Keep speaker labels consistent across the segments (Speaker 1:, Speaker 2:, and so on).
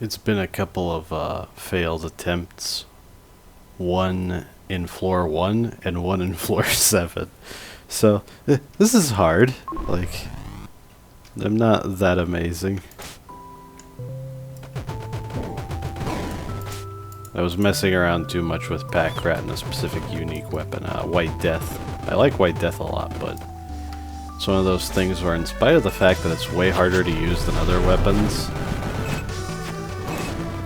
Speaker 1: It's been a couple of failed attempts. One in floor 1 and one in floor 7. So, this is hard. Like, I'm not that amazing. I was messing around too much with Pack Rat and a specific unique weapon, White Death. I like White Death a lot, but it's one of those things where in spite of the fact that it's way harder to use than other weapons,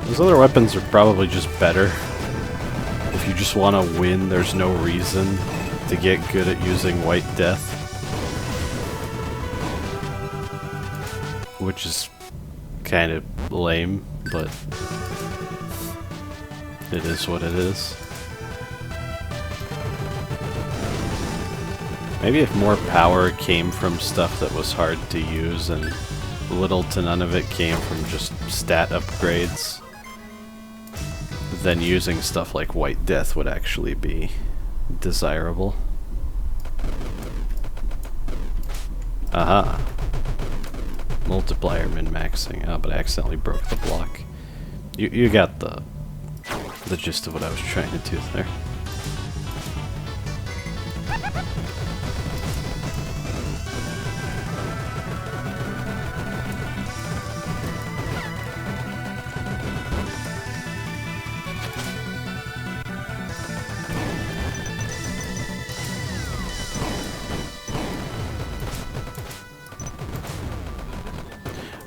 Speaker 1: those other weapons are probably just better. If you just want to win, there's no reason to get good at using White Death. Which is kind of lame, but it is what it is. Maybe if more power came from stuff that was hard to use and little to none of it came from just stat upgrades, then using stuff like White Death would actually be desirable. Aha. Multiplier min-maxing. Oh, but I accidentally broke the block. You got the gist of what I was trying to do there.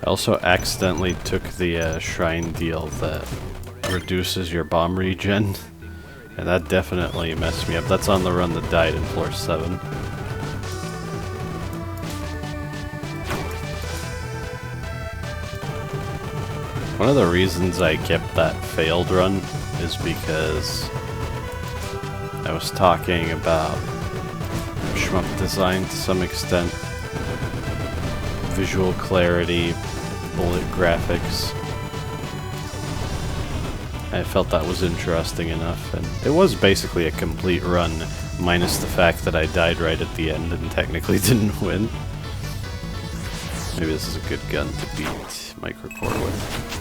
Speaker 1: I also accidentally took the shrine deal that reduces your bomb regen, and that definitely messed me up. That's on the run that died in floor 7. One of the reasons I kept that failed run is because I was talking about shmup design to some extent, visual clarity, bullet graphics. I felt that was interesting enough, and it was basically a complete run, minus the fact that I died right at the end and technically didn't win. Maybe this is a good gun to beat Microcore with.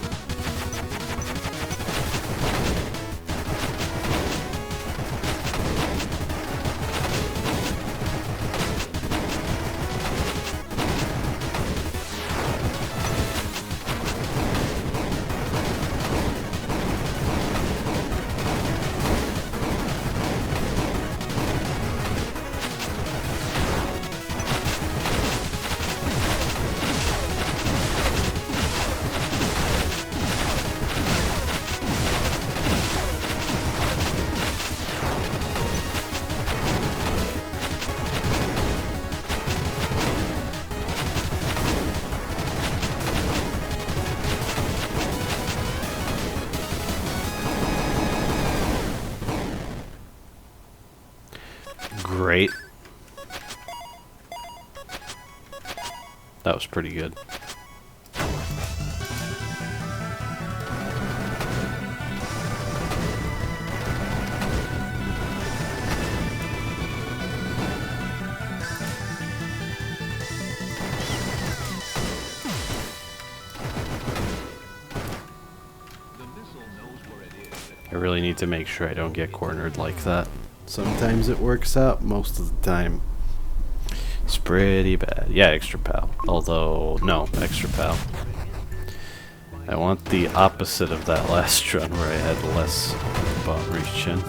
Speaker 1: Great. That was pretty good. I really need to make sure I don't get cornered like that. Sometimes it works out, most of the time it's pretty bad. Yeah, extra pal. Although, no, extra pal. I want the opposite of that last run where I had less bomb regen.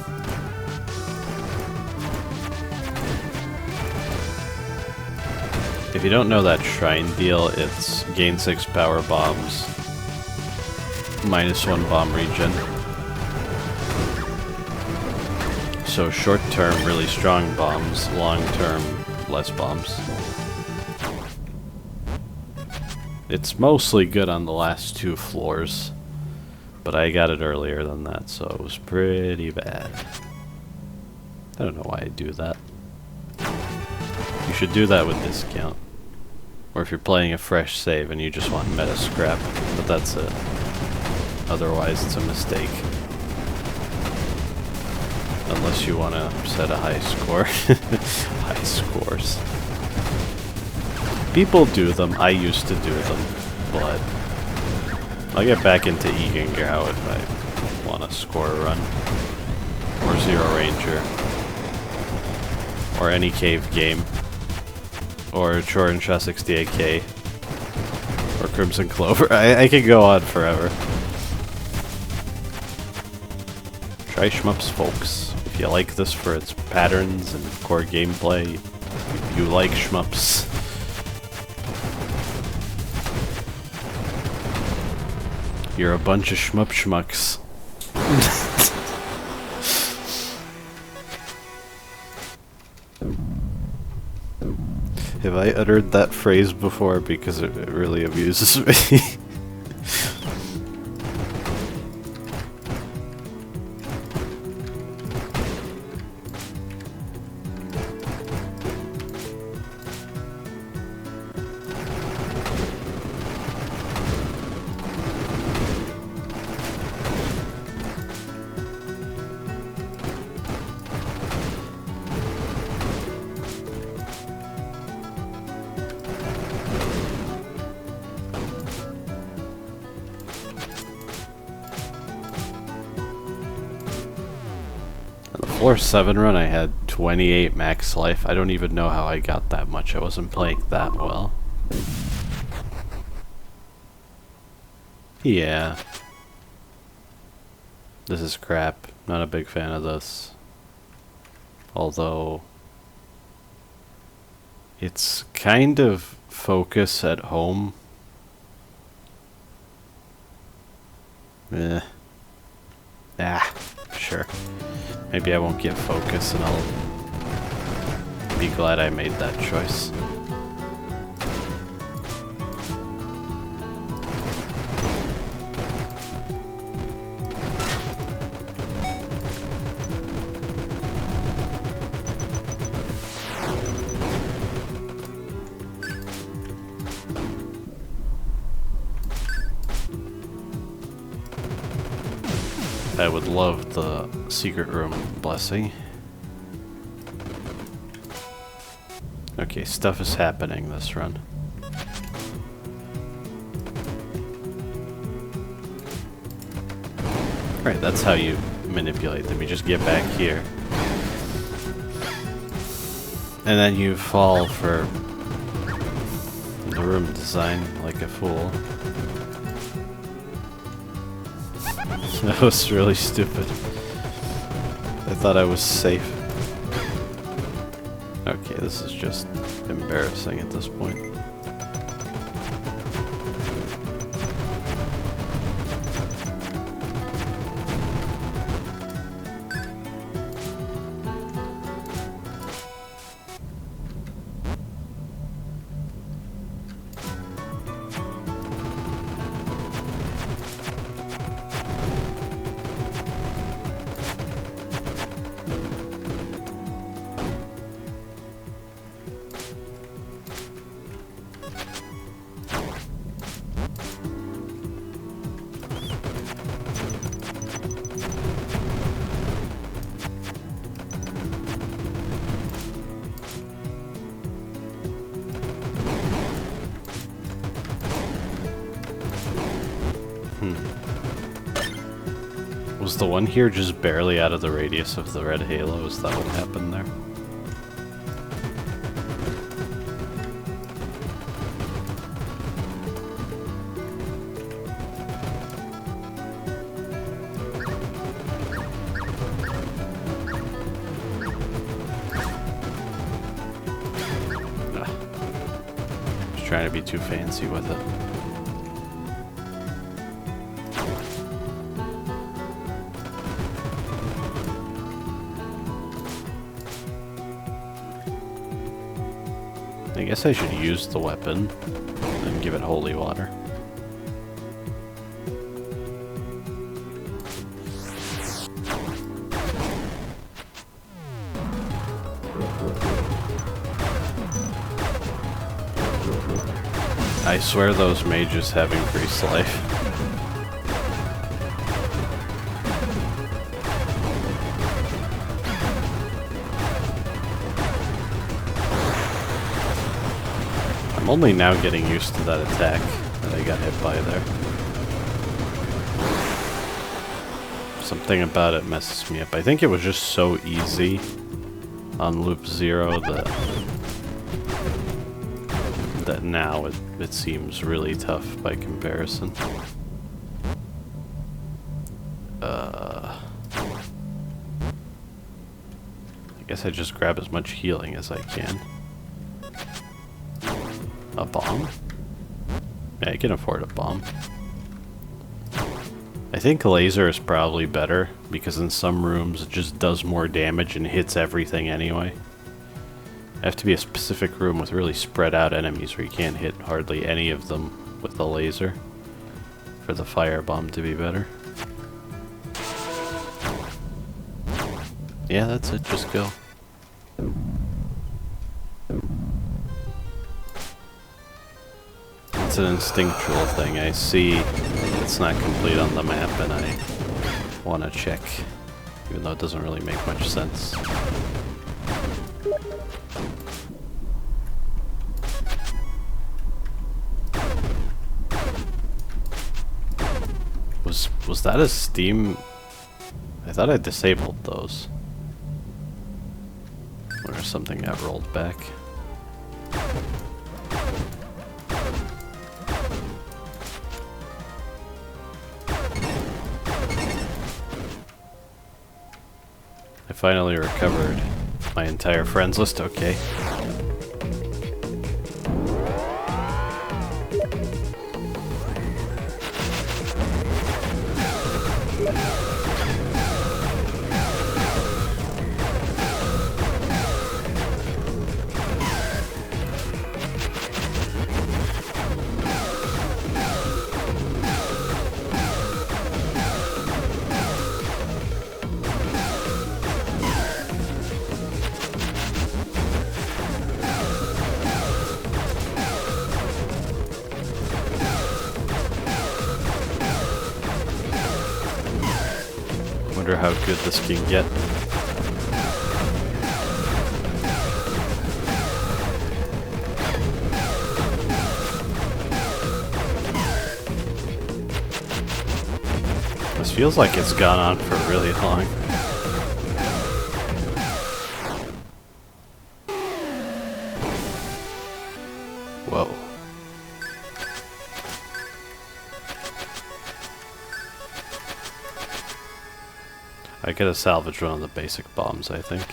Speaker 1: If you don't know that shrine deal, it's gain 6 power bombs, -1 bomb regen. So short-term, really strong bombs, long-term, less bombs. It's mostly good on the last 2 floors, but I got it earlier than that, so it was pretty bad. I don't know why I do that. You should do that with discount. Or if you're playing a fresh save and you just want meta scrap, but that's it. Otherwise, it's a mistake. Unless you want to set a high score. High scores. People do them. I used to do them. But I'll get back into Egengau if I want to score a run. Or Zero Ranger. Or any cave game. Or Chorin Sha 68K. Or Crimson Clover. I could go on forever. Try shmups, folks. If you like this for its patterns and core gameplay, if you like shmups. You're a bunch of schmucks. Have I uttered that phrase before? Because it really amuses me. Floor 7 run, I had 28 max life. I don't even know how I got that much. I wasn't playing that well. Yeah. This is crap. Not a big fan of this. Although it's kind of focus at home. Sure. Maybe I won't get focus and I'll be glad I made that choice. I would love the secret room blessing. Okay, stuff is happening this run. Right, that's how you manipulate them. You just get back here. And then you fall for the room design like a fool. That was really stupid. I thought I was safe. Okay, this is just embarrassing at this point. Was the one here just barely out of the radius of the red halo? Is that what happened there? Just trying to be too fancy with it. I guess I should use the weapon and give it holy water. I swear those mages have increased life. I'm only now getting used to that attack that I got hit by there. Something about it messes me up. I think it was just so easy on loop 0 that now it seems really tough by comparison. I guess I just grab as much healing as I can. A bomb? Yeah, I can afford a bomb. I think laser is probably better, because in some rooms it just does more damage and hits everything anyway. I have to be a specific room with really spread out enemies where you can't hit hardly any of them with the laser for the firebomb to be better. Yeah, that's it, just go. It's an instinctual thing. I see it's not complete on the map and I want to check, even though it doesn't really make much sense. Was that a Steam? I thought I disabled those. Or something got rolled back. I finally recovered my entire friends list, okay. Wonder how good this can get. This feels like it's gone on for really long. Whoa. I could have salvaged one of the basic bombs, I think.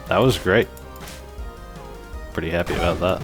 Speaker 1: That was great. Pretty happy about that.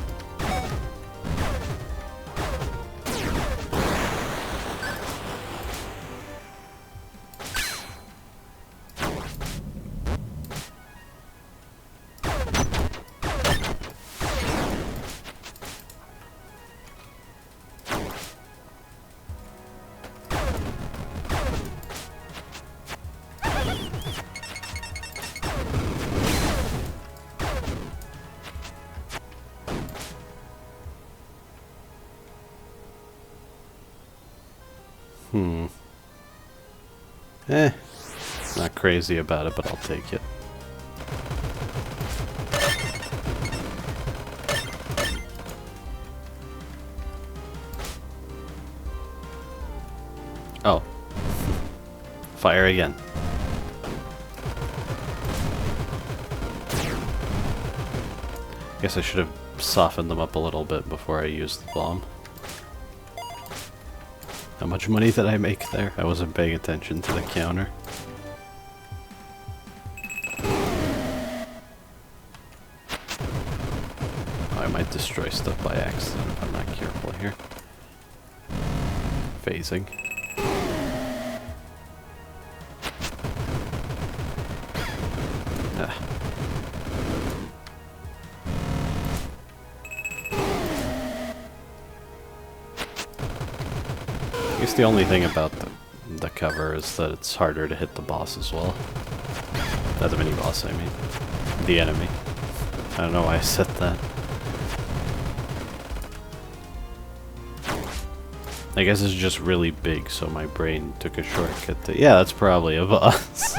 Speaker 1: Not crazy about it, but I'll take it. Oh. Fire again. Guess I should have softened them up a little bit before I used the bomb. How much money did I make there? I wasn't paying attention to the counter. I might destroy stuff by accident if I'm not careful here. Phasing. Ah. I guess the only thing about the cover is that it's harder to hit the boss as well. Not the mini boss, I mean. The enemy. I don't know why I said that. I guess it's just really big, so my brain took a shortcut to... Yeah, that's probably a boss.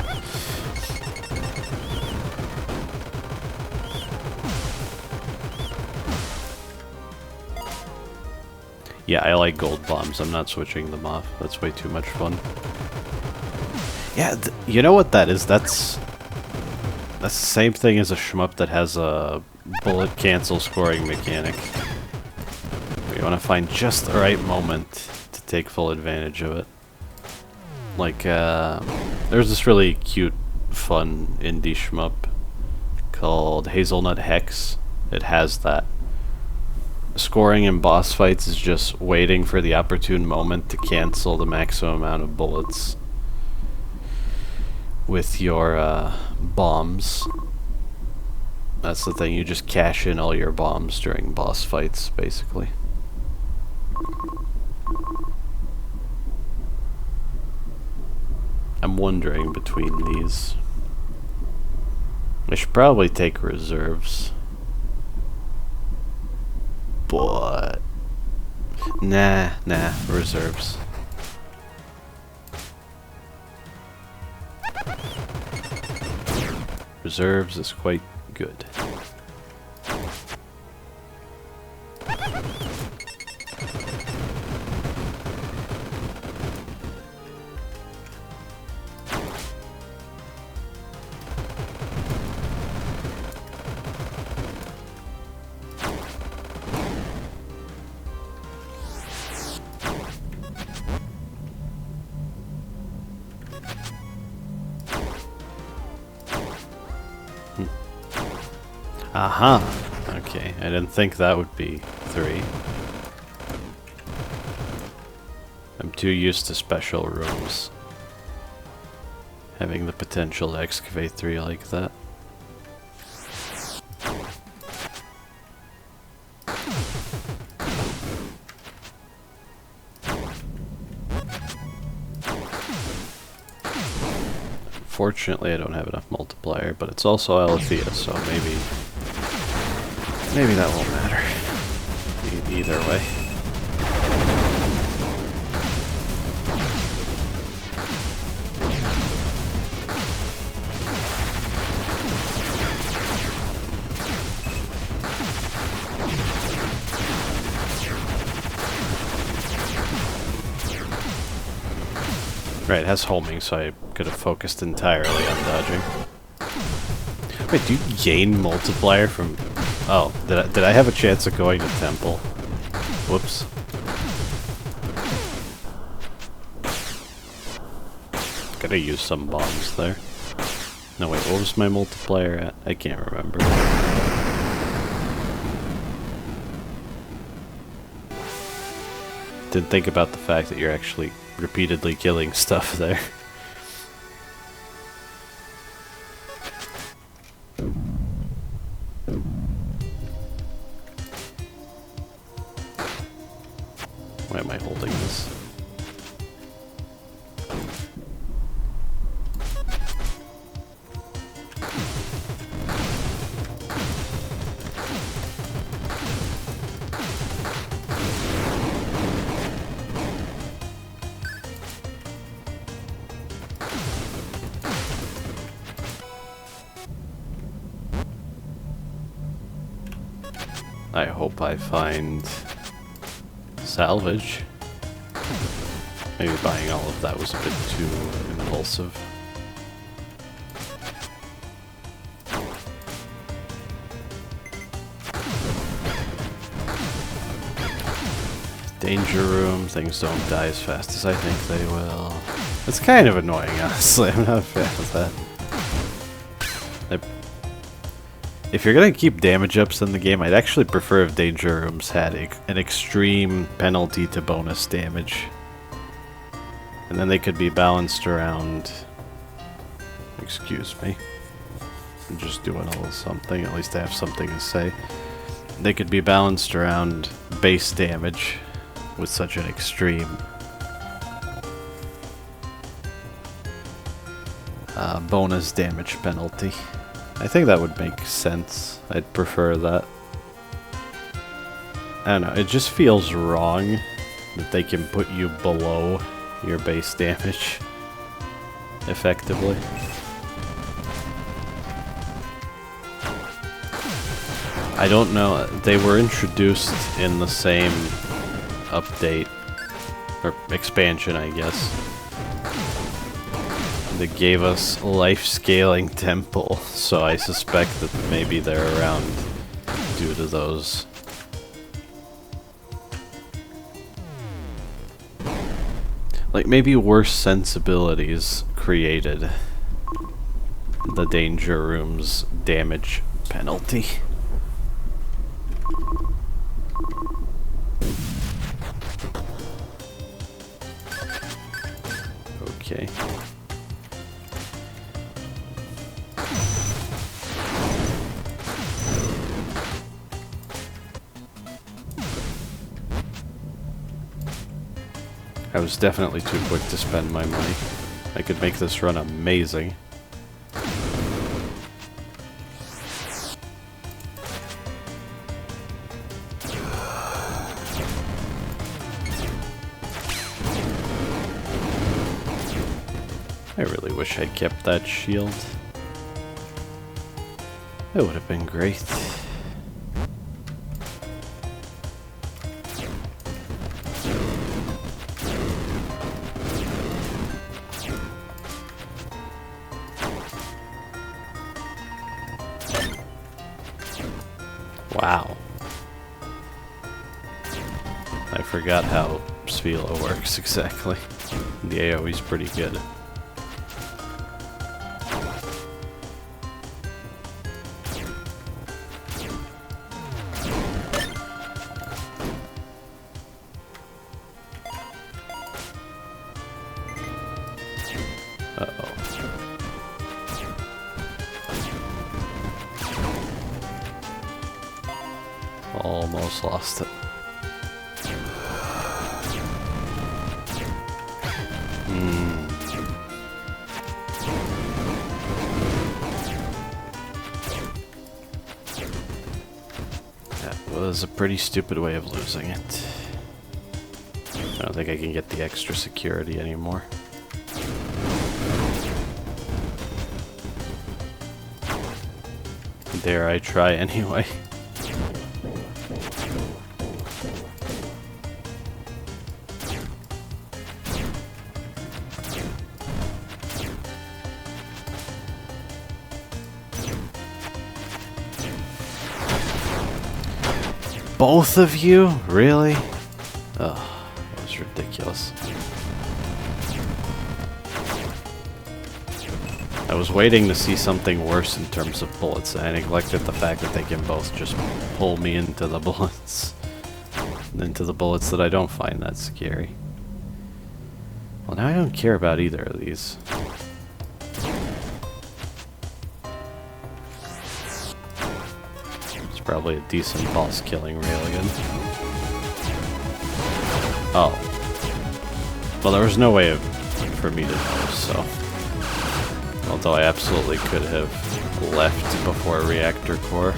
Speaker 1: Yeah, I like gold bombs. I'm not switching them off. That's way too much fun. Yeah, you know what that is? That's the same thing as a shmup that has a bullet cancel scoring mechanic. You want to find just the right moment to take full advantage of it. Like, there's this really cute, fun indie shmup called Hazelnut Hex. It has that. Scoring in boss fights is just waiting for the opportune moment to cancel the maximum amount of bullets with your bombs. That's the thing, you just cash in all your bombs during boss fights, basically. I'm wondering between these. I should probably take reserves. But nah, reserves. Reserves is quite good. Aha! Okay, I didn't think that would be 3. I'm too used to special rooms having the potential to excavate 3 like that. Fortunately, I don't have enough multiplier, but it's also Alethea, so maybe that won't matter. Either way. Right, it has homing, so I could have focused entirely on dodging. Wait, do you gain multiplier from... Oh, did I have a chance of going to temple? Whoops. Gotta use some bombs there. No, wait, what was my multiplier at? I can't remember. Didn't think about the fact that you're actually repeatedly killing stuff there. Why am I holding this? I hope I find salvage. Maybe buying all of that was a bit too impulsive. Danger room, things don't die as fast as I think they will. It's kind of annoying, honestly. I'm not a fan of that. If you're gonna keep damage ups in the game, I'd actually prefer if danger rooms had an extreme penalty to bonus damage. And then they could be balanced around... Excuse me. I'm just doing a little something, at least I have something to say. They could be balanced around base damage with such an extreme bonus damage penalty. I think that would make sense. I'd prefer that. I don't know, it just feels wrong that they can put you below your base damage effectively. I don't know, they were introduced in the same update, or expansion I guess, They gave us life-scaling temple, so I suspect that maybe they're around due to those. Like, maybe worse sensibilities created the danger room's damage penalty. Okay. I was definitely too quick to spend my money. I could make this run amazing. I really wish I'd kept that shield. It would have been great. Wow. I forgot how Sphila works exactly. The AoE's pretty good. Uh-oh. Almost lost it. That was a pretty stupid way of losing it. I don't think I can get the extra security anymore. Dare I try anyway? Both of you? Really? Oh, that was ridiculous. I was waiting to see something worse in terms of bullets, and I neglected the fact that they can both just pull me into the bullets. Into the bullets that I don't find that scary. Well, now I don't care about either of these. Probably a decent boss killing railgun. Oh. Well, there was no way for me to know, so. Although I absolutely could have left before reactor core.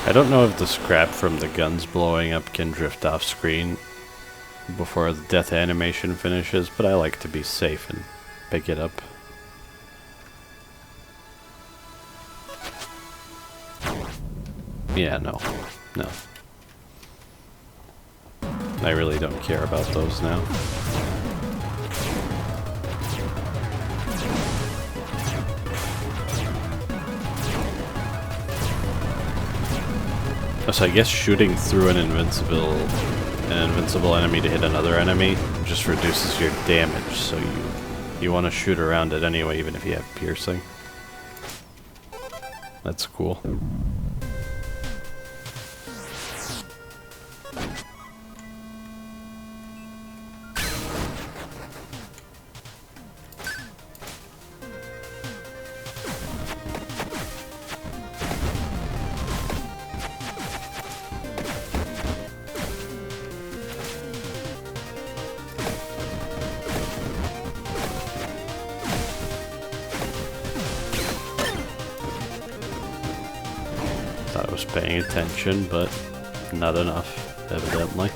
Speaker 1: I don't know if the scrap from the guns blowing up can drift off screen before the death animation finishes, but I like to be safe and pick it up. Yeah, no. I really don't care about those now. So I guess shooting through an invincible enemy to hit another enemy just reduces your damage, so you want to shoot around it anyway, even if you have piercing. That's cool. I was paying attention, but not enough, evidently.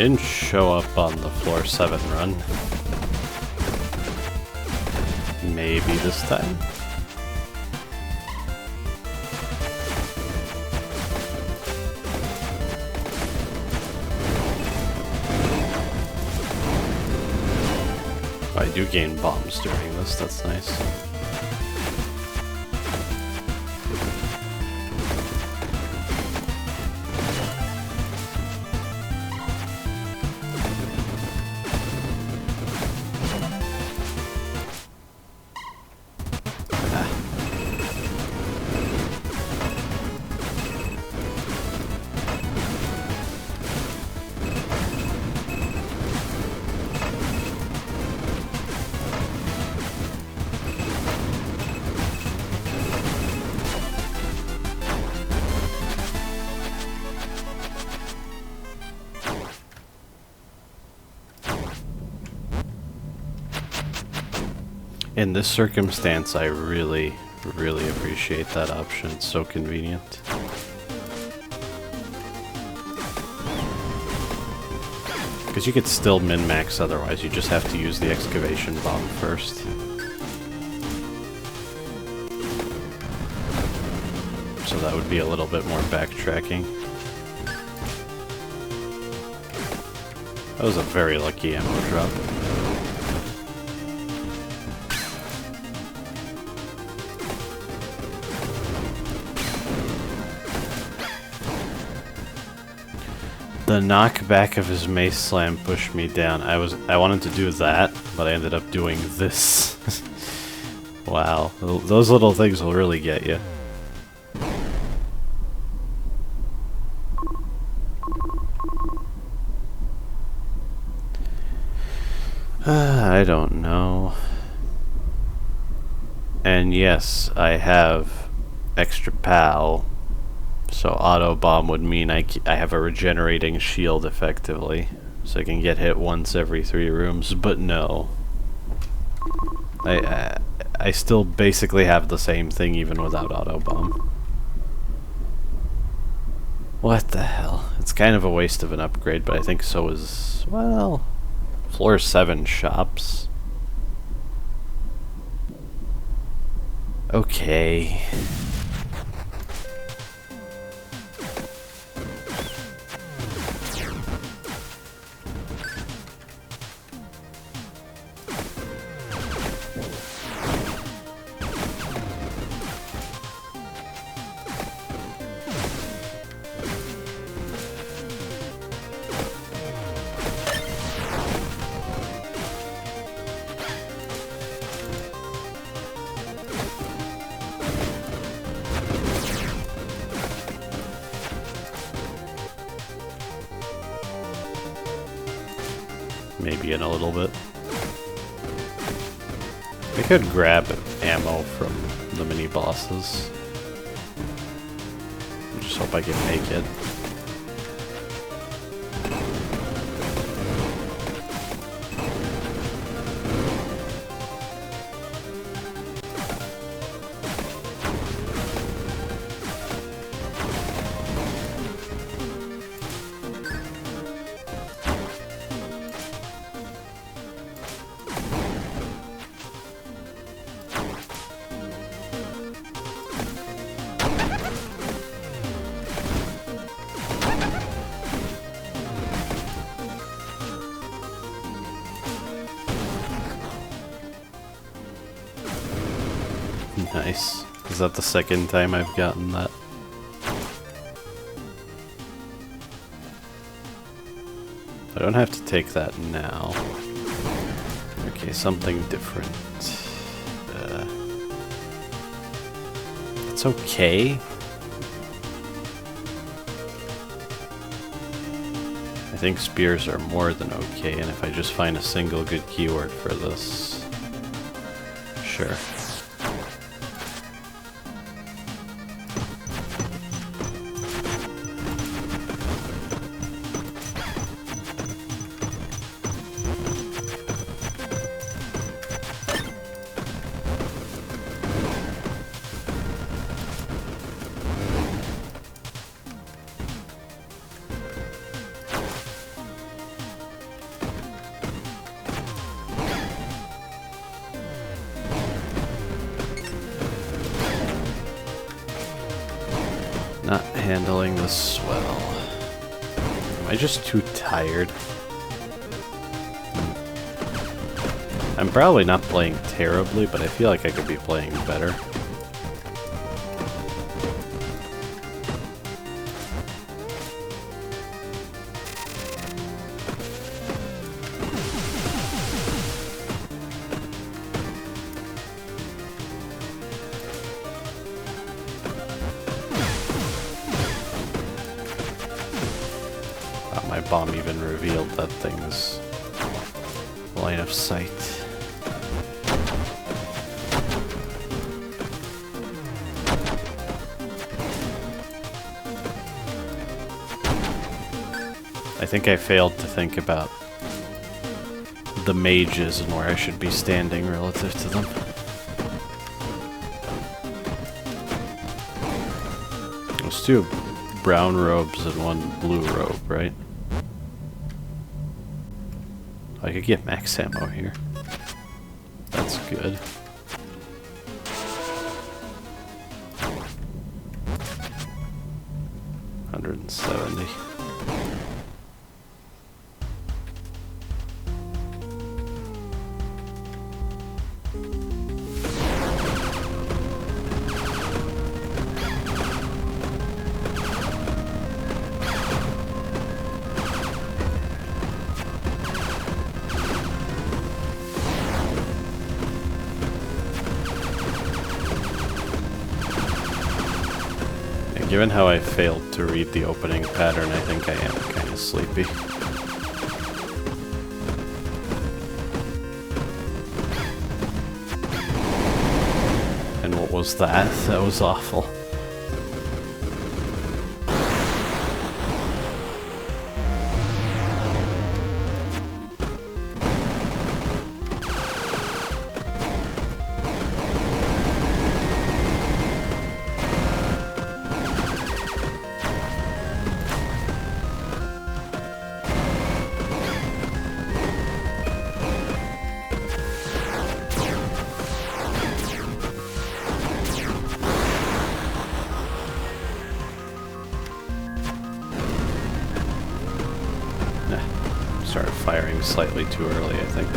Speaker 1: didn't show up on the floor 7 run. Maybe this time? I do gain bombs during this, that's nice. In this circumstance, I really appreciate that option. It's so convenient. Because you could still min-max otherwise, you just have to use the excavation bomb first. So that would be a little bit more backtracking. That was a very lucky ammo drop. The knockback of his mace slam pushed me down. I wanted to do that, but I ended up doing this. Wow, those little things will really get you. I don't know. And yes, I have extra POW. So auto bomb would mean I have a regenerating shield effectively, so I can get hit once every 3 rooms. But no, I still basically have the same thing even without auto bomb. What the hell? It's kind of a waste of an upgrade, but I think so is, well, floor 7 shops. Okay. Maybe in a little bit. I could grab ammo from the mini bosses. I just hope I can make it. Nice. Is that the second time I've gotten that? I don't have to take that now. Okay, something different. It's okay. I think spears are more than okay, and if I just find a single good keyword for this, sure. handling this well. Am I just too tired? I'm probably not playing terribly, but I feel like I could be playing better. My bomb even revealed that thing's line of sight. I think I failed to think about the mages and where I should be standing relative to them. There's two brown robes and one blue robe, right? I could get max ammo here. That's good. $170. Given how I failed to read the opening pattern, I think I am kind of sleepy. And what was that? That was awful. Started firing slightly too early, I think.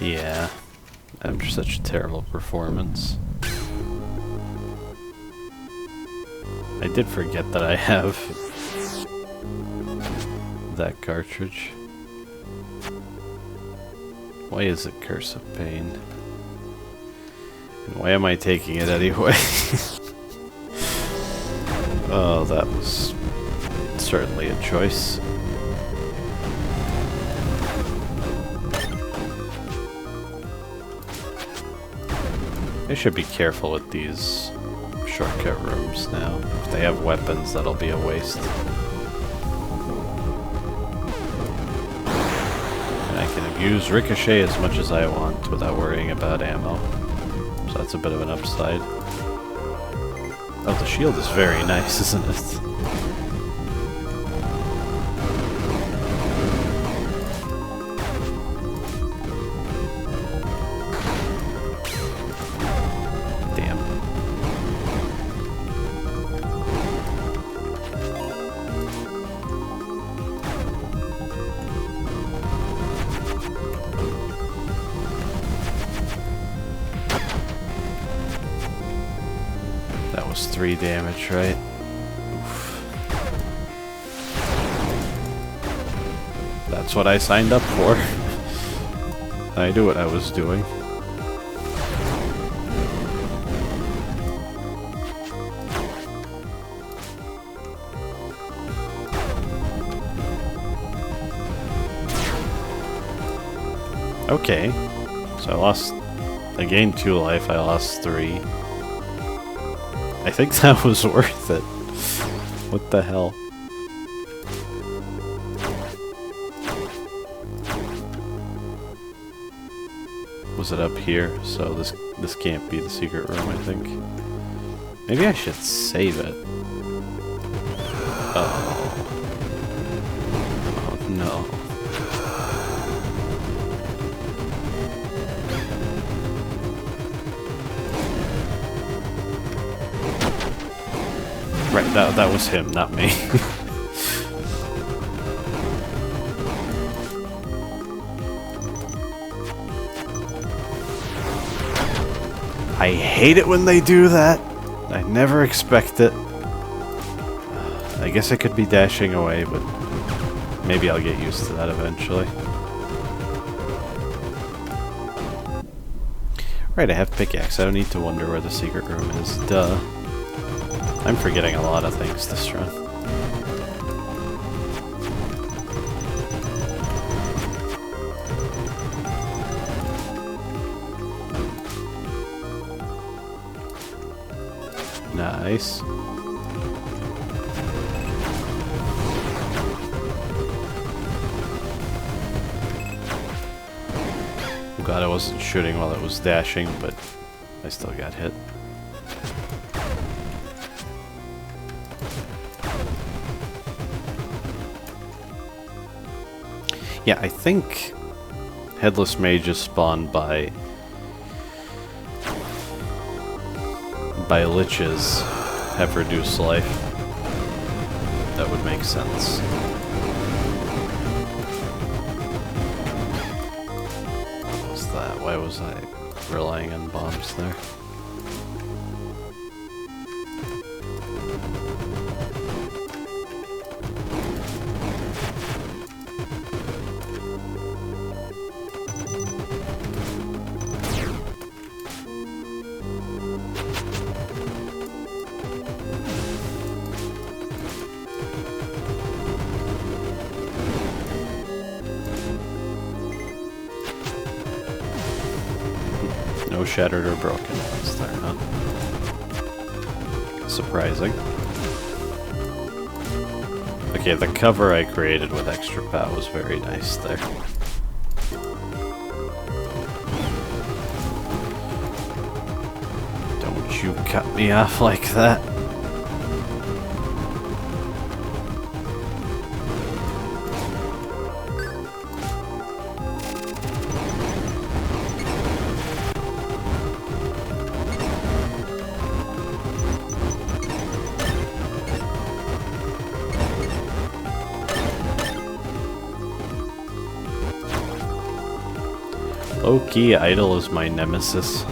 Speaker 1: Yeah, after such a terrible performance. I did forget that I have that cartridge. Why is it Curse of Pain? And why am I taking it anyway? Oh, that was certainly a choice. I should be careful with these shortcut rooms now. If they have weapons, that'll be a waste. And I can abuse Ricochet as much as I want without worrying about ammo. So that's a bit of an upside. Oh, the shield is very nice, isn't it? That was 3 damage, right? Oof. That's what I signed up for. I knew what I was doing. Okay, so I gained 2 life, I lost 3. I think that was worth it. What the hell? Was close it up here, so this can't be the secret room, I think. Maybe I should save it. Oh. Oh no. Right, that was him, not me. I hate it when they do that. I never expect it. I guess I could be dashing away, but maybe I'll get used to that eventually. Right, I have pickaxe. I don't need to wonder where the secret room is. Duh. I'm forgetting a lot of things this run. Nice. I'm glad I wasn't shooting while it was dashing, but I still got hit. Yeah, I think Headless Mages spawn by liches have reduced life. That would make sense. What was that? Why was I relying on bombs there? No shattered or broken ones there, huh? Surprising. Okay, the cover I created with extra pow was very nice there. Don't you cut me off like that. Low-key, Idol is my nemesis.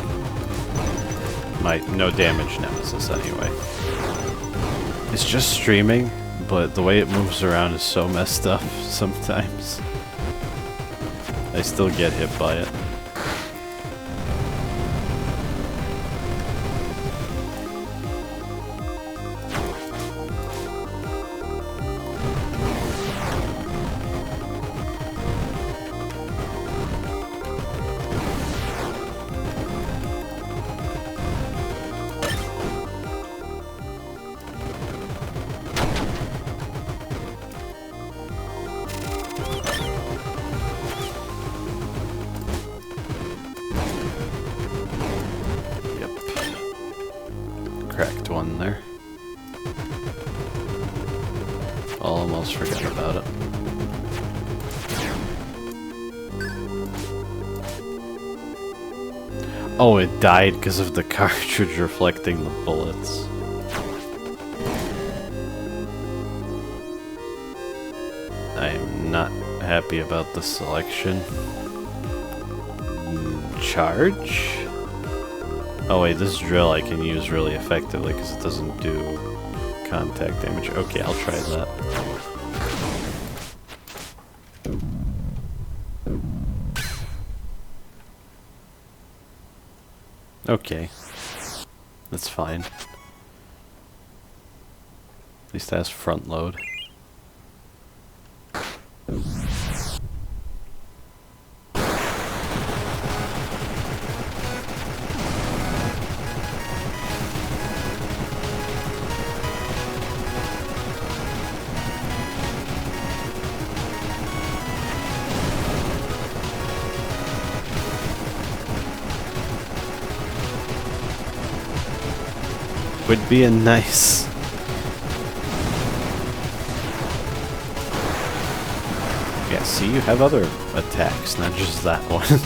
Speaker 1: My no damage nemesis, anyway. It's just streaming, but the way it moves around is so messed up sometimes. I still get hit by it. Cracked one there. Almost forgot about it. Oh, it died because of the cartridge reflecting the bullets. I am not happy about the selection. Charge? Oh wait, this drill I can use really effectively because it doesn't do contact damage. Okay, I'll try that. Okay. That's fine. At least it has front load. Would be a nice. Yeah, see, you have other attacks, not just that one.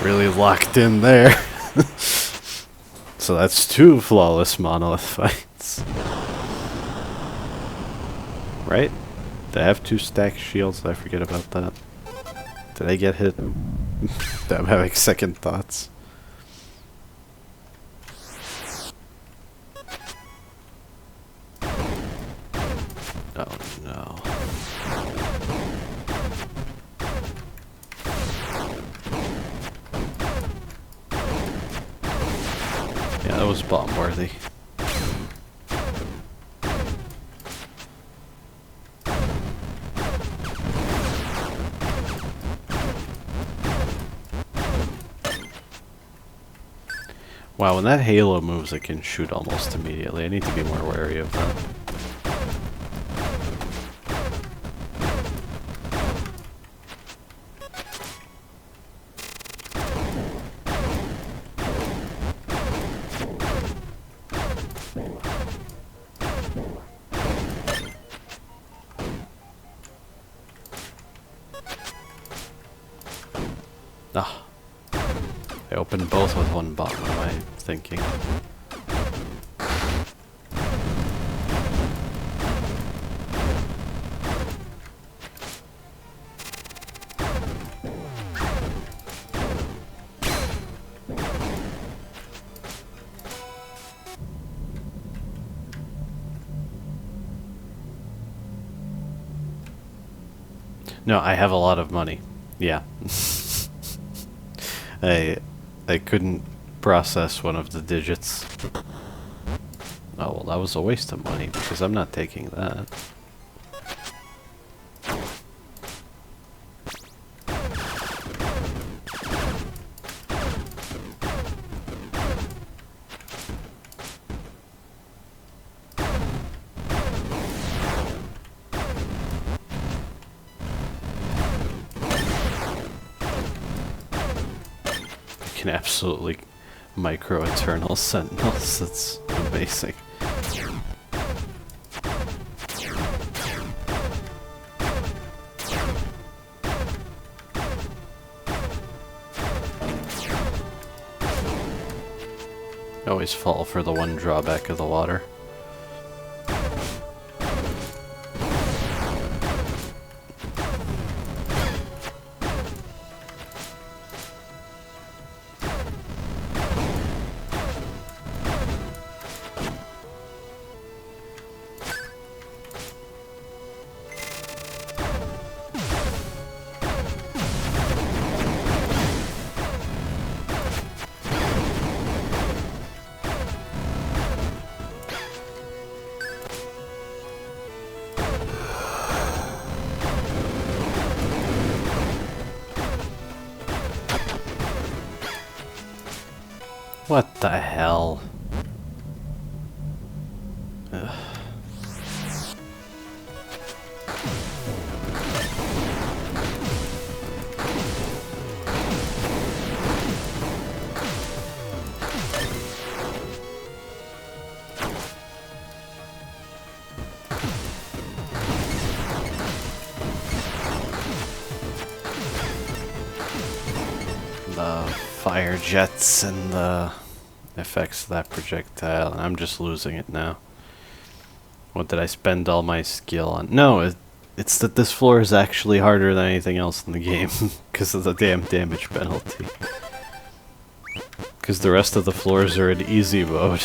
Speaker 1: Really locked in there. So that's 2 flawless Monolith fights. Right? Did I have 2 stacked shields? Did I forget about that? Did I get hit? I'm having second thoughts. Oh no. Yeah, that was bomb worthy. Wow, when that halo moves, it can shoot almost immediately. I need to be more wary of that. Ah. I opened both with one bomb, what am I thinking? No, I have a lot of money. Yeah. I couldn't process one of the digits. Oh, well, that was a waste of money because I'm not taking that. Can absolutely micro eternal sentinels. That's amazing. Always fall for the one drawback of the water. What the hell? Ugh. The fire jets and the effects of that projectile, and I'm just losing it now. What did I spend all my skill on? No, it's that this floor is actually harder than anything else in the game because of the damn damage penalty. Because the rest of the floors are in easy mode,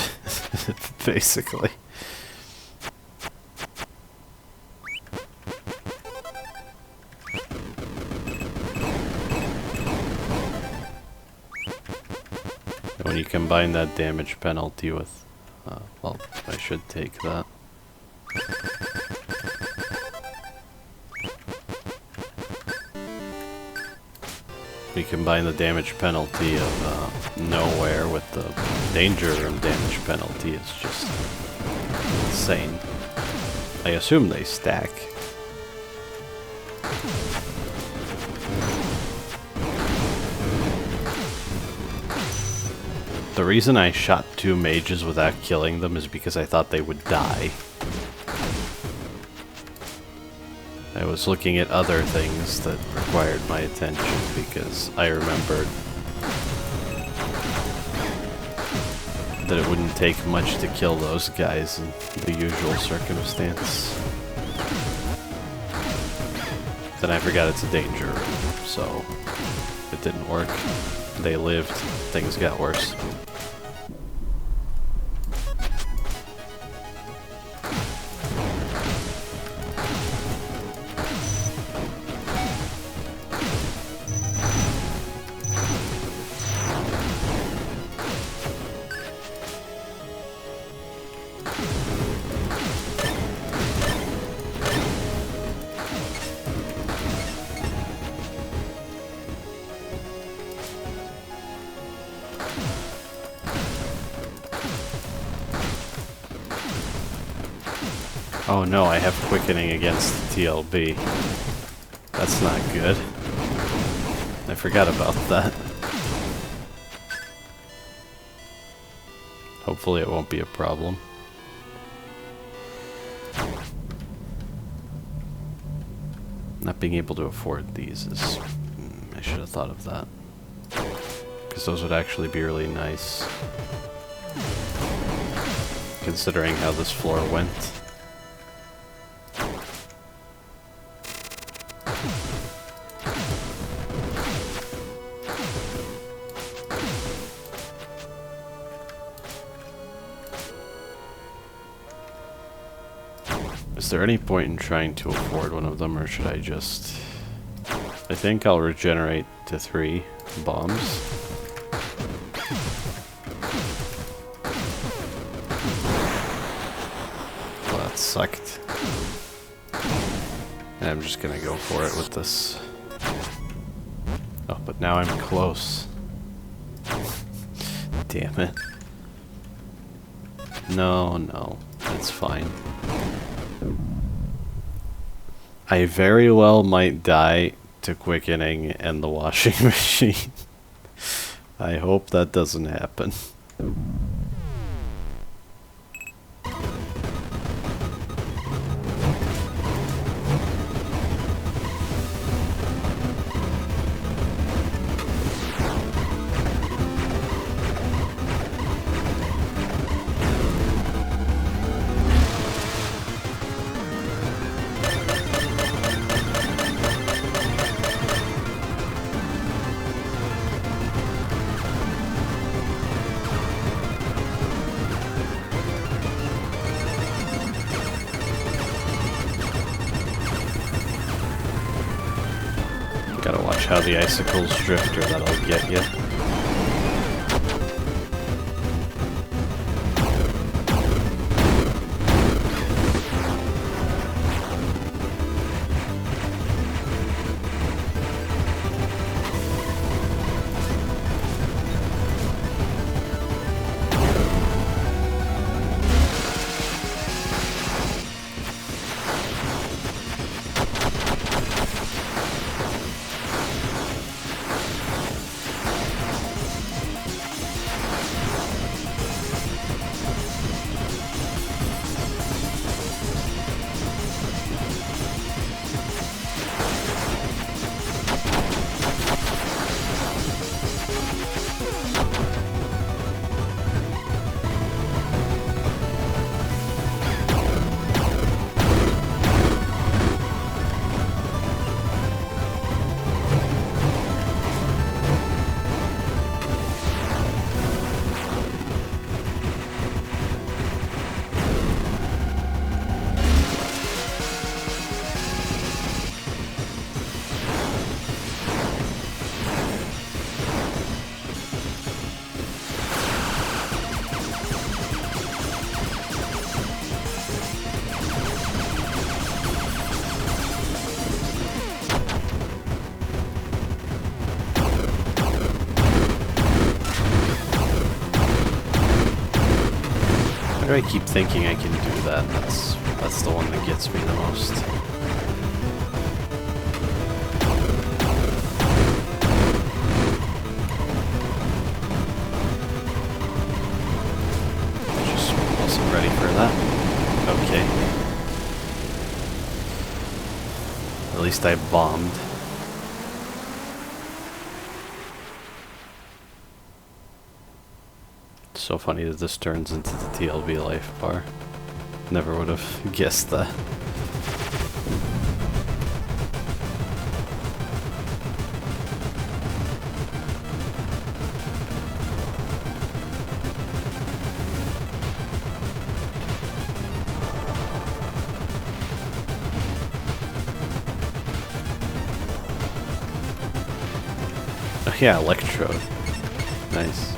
Speaker 1: basically. When you combine that damage penalty with, well, I should take that. We combine the damage penalty of nowhere with the danger room damage penalty. It's just insane. I assume they stack. The reason I shot 2 mages without killing them is because I thought they would die. I was looking at other things that required my attention because I remembered that it wouldn't take much to kill those guys in the usual circumstance. Then I forgot it's a danger room, so it didn't work. They lived, things got worse. Oh no, I have quickening against TLB. That's not good. I forgot about that. Hopefully it won't be a problem. Not being able to afford these is... I should have thought of that. Because those would actually be really nice. Considering how this floor went. Is there any point in trying to afford one of them, or should I just... I think I'll regenerate to 3 bombs. Well, that sucked. And I'm just gonna go for it with this. Oh, but now I'm close. Damn it. No, no, that's fine. I very well might die to quickening and the washing machine. I hope that doesn't happen. Gotta watch how the icicles drift, or that'll get you. do I keep thinking I can do that? That's the one that gets me the most. Just wasn't ready for that. Okay. At least I bombed. So funny that this turns into the TLB life bar. Never would have guessed that. Oh yeah, electrode. Nice.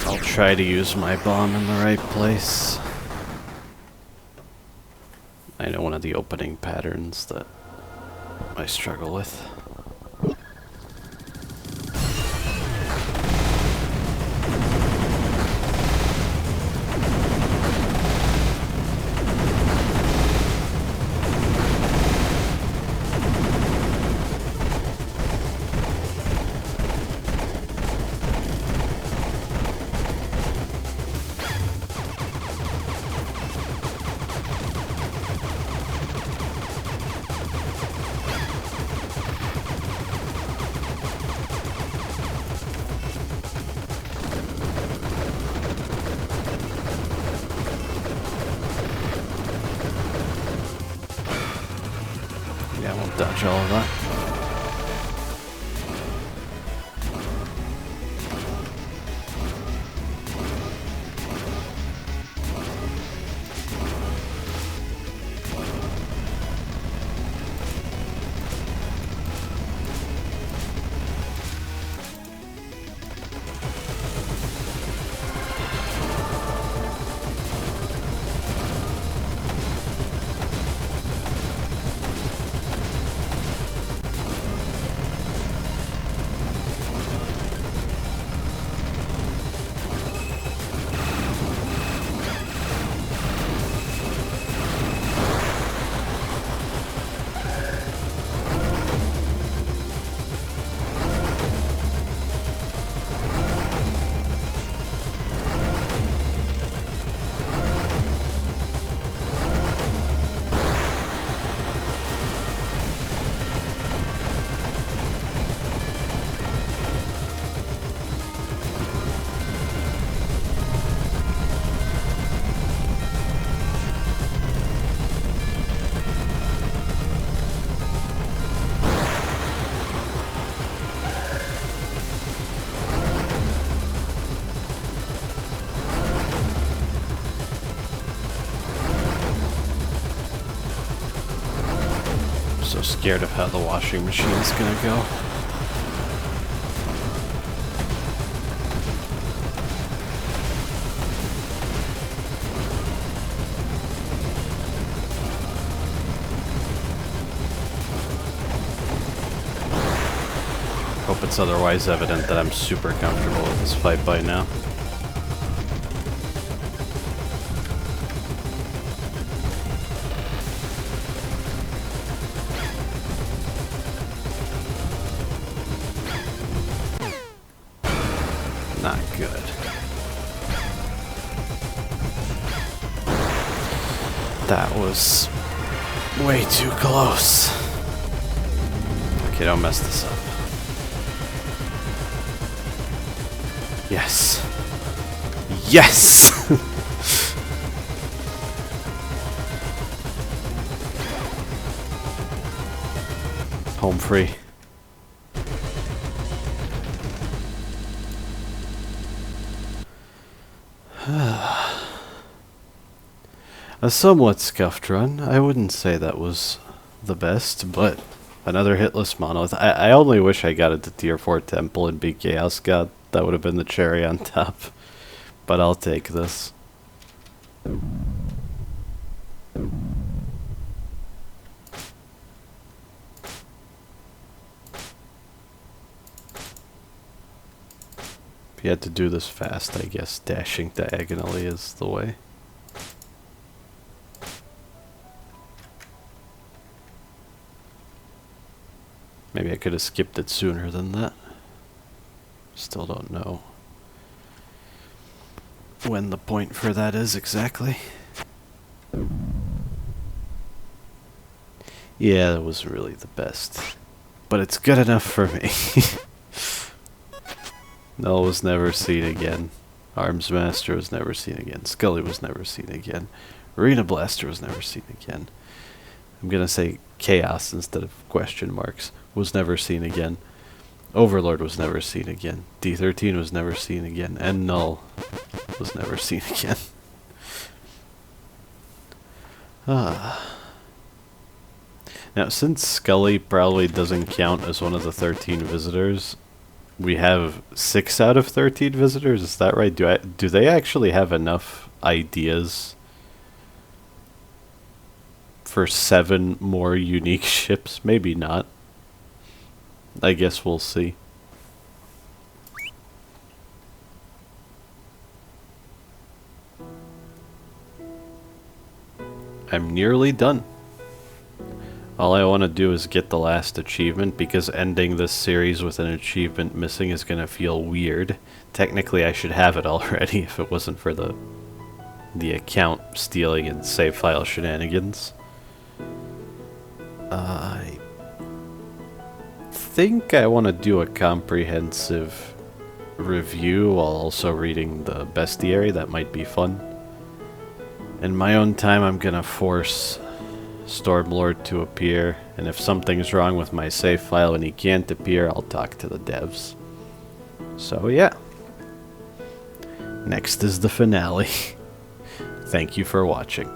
Speaker 1: I'll try to use my bomb in the right place. I know one of the opening patterns that I struggle with. Yeah, I won't dodge all of that. So scared of how the washing machine is gonna go. Hope it's otherwise evident that I'm super comfortable with this fight by now. Not good. That was way too close. Okay, don't mess this up. Yes. Yes! Home free. A somewhat scuffed run. I wouldn't say that was the best, but another hitless monolith. I only wish I got into tier 4 temple and beat Chaos God. That would have been the cherry on top. But I'll take this. If you had to do this fast, I guess dashing diagonally is the way. Maybe I could have skipped it sooner than that. Still don't know when the point for that is exactly. Yeah, that wasn't really the best. But it's good enough for me. Null was never seen again. Arms Master was never seen again. Scully was never seen again. Arena Blaster was never seen again. I'm gonna say Chaos instead of question marks. Was never seen again. Overlord was never seen again. D13 was never seen again. And Null was never seen again. Now, since Scully probably doesn't count as one of the 13 visitors, we have 6 out of 13 visitors. Is that right? Do they actually have enough ideas for 7 more unique ships? Maybe not. I guess we'll see. I'm nearly done. All I want to do is get the last achievement, because ending this series with an achievement missing is going to feel weird. Technically, I should have it already if it wasn't for the account stealing and save file shenanigans. I think I want to do a comprehensive review while also reading the bestiary. That might be fun. In my own time, I'm going to force Stormlord to appear, and if something's wrong with my save file and he can't appear, I'll talk to the devs. So yeah. Next is the finale. Thank you for watching.